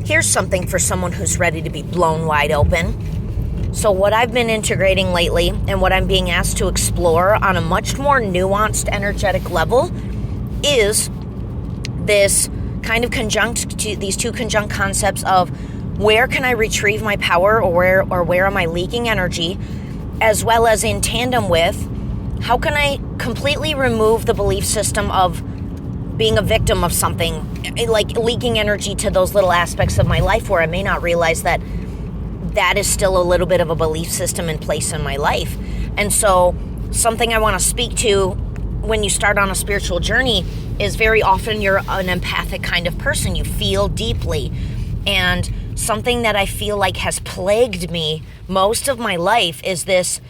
Here's something for someone who's ready to be blown wide open. So what I've been integrating lately and what I'm being asked to explore on a much more nuanced energetic level is this kind of these two conjunct concepts of where can I retrieve my power, or where am I leaking energy, as well as in tandem with how can I completely remove the belief system of being a victim of something, like leaking energy to those little aspects of my life where I may not realize that is still a little bit of a belief system in place in my life. And so something I want to speak to when you start on a spiritual journey is very often you're an empathic kind of person. You feel deeply. And something that I feel like has plagued me most of my life is this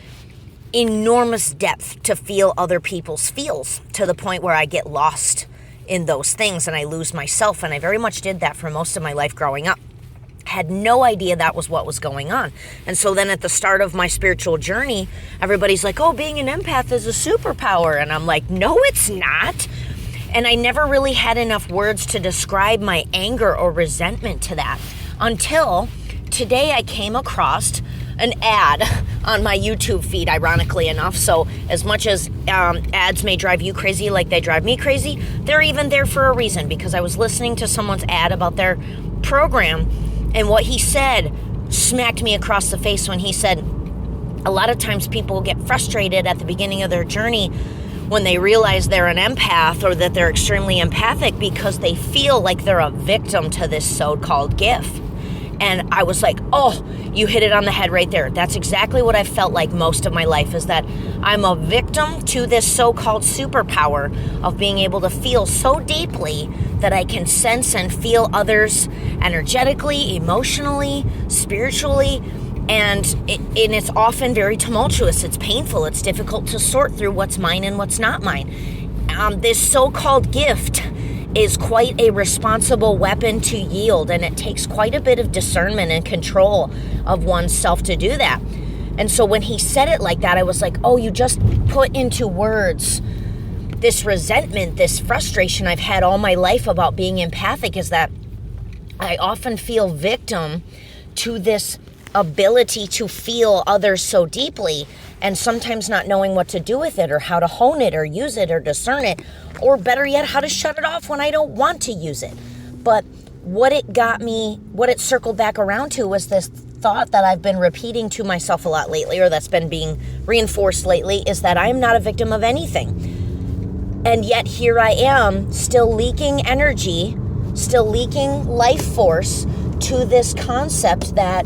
enormous depth to feel other people's feels, to the point where I get lost in those things and I lose myself. And I very much did that for most of my life growing up. Had no idea that was what was going on. And so then at the start of my spiritual journey, everybody's like, oh, being an empath is a superpower. And I'm like, no, it's not. And I never really had enough words to describe my anger or resentment to that until today I came across an ad on my YouTube feed, ironically enough. So as much as ads may drive you crazy like they drive me crazy, they're even there for a reason, because I was listening to someone's ad about their program, and what he said smacked me across the face when he said, a lot of times people get frustrated at the beginning of their journey when they realize they're an empath or that they're extremely empathic because they feel like they're a victim to this so-called gift. And I was like, oh, you hit it on the head right there. That's exactly what I felt like most of my life, is that I'm a victim to this so-called superpower of being able to feel so deeply that I can sense and feel others energetically, emotionally, spiritually, and it's often very tumultuous. It's painful. It's difficult to sort through what's mine and what's not mine. This so-called gift is quite a responsible weapon to yield, and it takes quite a bit of discernment and control of oneself to do that. And so when he said it like that, I was like, oh, you just put into words this resentment, this frustration I've had all my life about being empathic, is that I often feel victim to this ability to feel others so deeply, and sometimes not knowing what to do with it, or how to hone it, or use it, or discern it, or better yet, how to shut it off when I don't want to use it. But what it circled back around to was this thought that I've been repeating to myself a lot lately, or that's been being reinforced lately, is that I'm not a victim of anything. And yet here I am, still leaking energy, still leaking life force to this concept that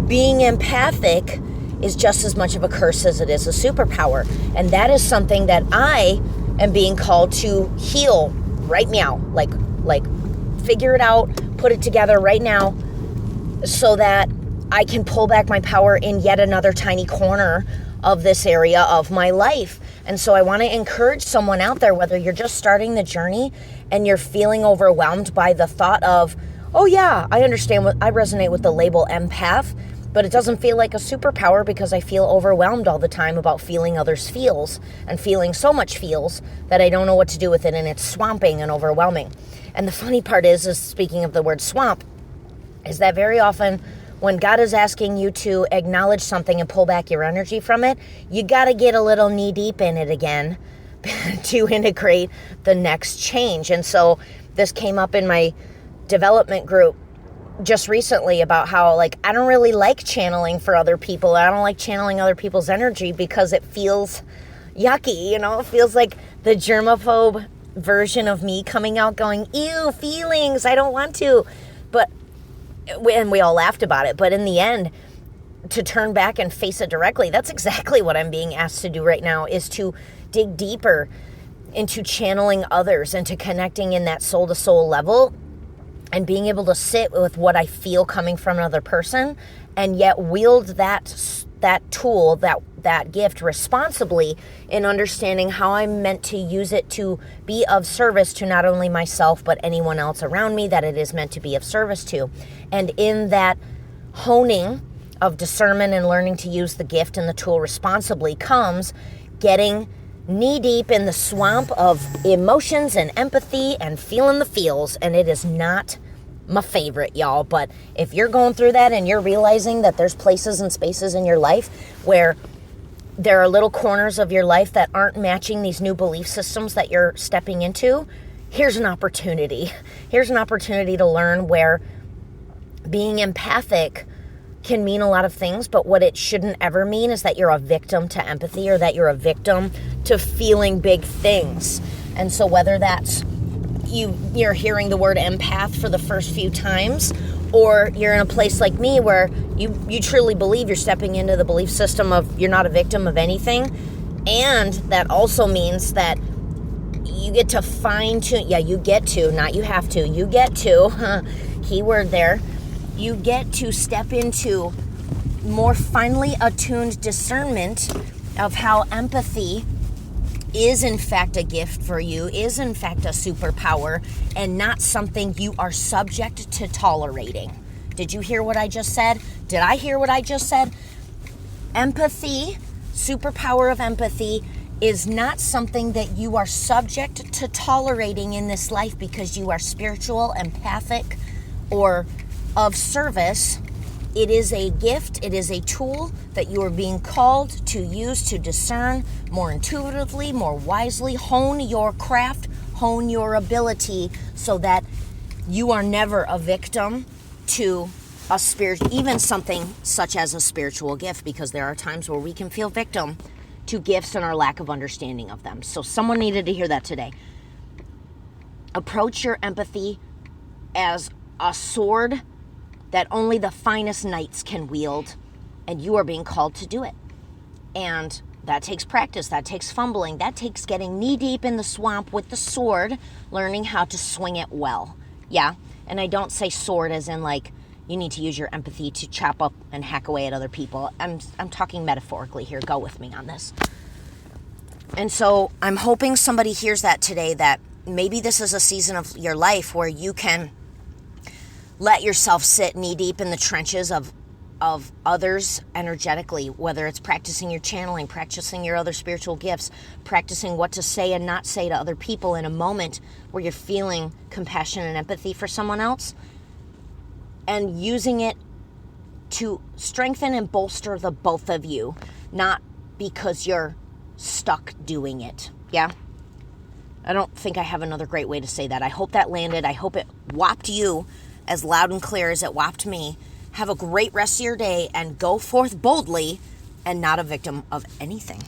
being empathic is just as much of a curse as it is a superpower. And that is something that I am being called to heal right now. Like figure it out, put it together right now, so that I can pull back my power in yet another tiny corner of this area of my life. And so I want to encourage someone out there, whether you're just starting the journey and you're feeling overwhelmed by the thought of, oh yeah, I resonate with the label empath, but it doesn't feel like a superpower because I feel overwhelmed all the time about feeling others' feels and feeling so much feels that I don't know what to do with it, and it's swamping and overwhelming. And the funny part is speaking of the word swamp, is that very often when God is asking you to acknowledge something and pull back your energy from it, you got to get a little knee deep in it again to integrate the next change. And so this came up in my development group just recently about how, like, I don't really like channeling for other people. I don't like channeling other people's energy because it feels yucky, it feels like the germaphobe version of me coming out going, ew, feelings, I don't want to. And we all laughed about it. But in the end, to turn back and face it directly, that's exactly what I'm being asked to do right now, is to dig deeper into channeling others and to connecting in that soul-to-soul level and being able to sit with what I feel coming from another person, and yet wield that tool, that gift responsibly, in understanding how I'm meant to use it to be of service to not only myself, but anyone else around me that it is meant to be of service to. And in that honing of discernment and learning to use the gift and the tool responsibly comes getting knee deep in the swamp of emotions and empathy and feeling the feels. And it is not my favorite, y'all. But if you're going through that and you're realizing that there's places and spaces in your life where there are little corners of your life that aren't matching these new belief systems that you're stepping into, here's an opportunity. Here's an opportunity to learn where being empathic can mean a lot of things, but what it shouldn't ever mean is that you're a victim to empathy or that you're a victim to feeling big things. And so whether that's you're hearing the word empath for the first few times, or you're in a place like me where you truly believe you're stepping into the belief system of you're not a victim of anything, and that also means that you get to fine-tune, you get to, keyword there, you get to step into more finely attuned discernment of how empathy is in fact a gift for you, is in fact a superpower, and not something you are subject to tolerating. Did you hear what I just said? Did I hear what I just said? Empathy, superpower of empathy, is not something that you are subject to tolerating in this life because you are spiritual, empathic, or of service. It is a gift, it is a tool that you are being called to use to discern more intuitively, more wisely, hone your craft, hone your ability so that you are never a victim to a spirit, even something such as a spiritual gift, because there are times where we can feel victim to gifts and our lack of understanding of them. So someone needed to hear that today. Approach your empathy as a sword that only the finest knights can wield, and you are being called to do it. And that takes practice, that takes fumbling, that takes getting knee-deep in the swamp with the sword, learning how to swing it well. Yeah, and I don't say sword as in like you need to use your empathy to chop up and hack away at other people. I'm talking metaphorically here. Go with me on this. And so I'm hoping somebody hears that today, that maybe this is a season of your life where you can let yourself sit knee-deep in the trenches of others energetically, whether it's practicing your channeling, practicing your other spiritual gifts, practicing what to say and not say to other people in a moment where you're feeling compassion and empathy for someone else, and using it to strengthen and bolster the both of you, not because you're stuck doing it. Yeah? I don't think I have another great way to say that. I hope that landed. I hope it whopped you as loud and clear as it whopped me. Have a great rest of your day and go forth boldly and not a victim of anything.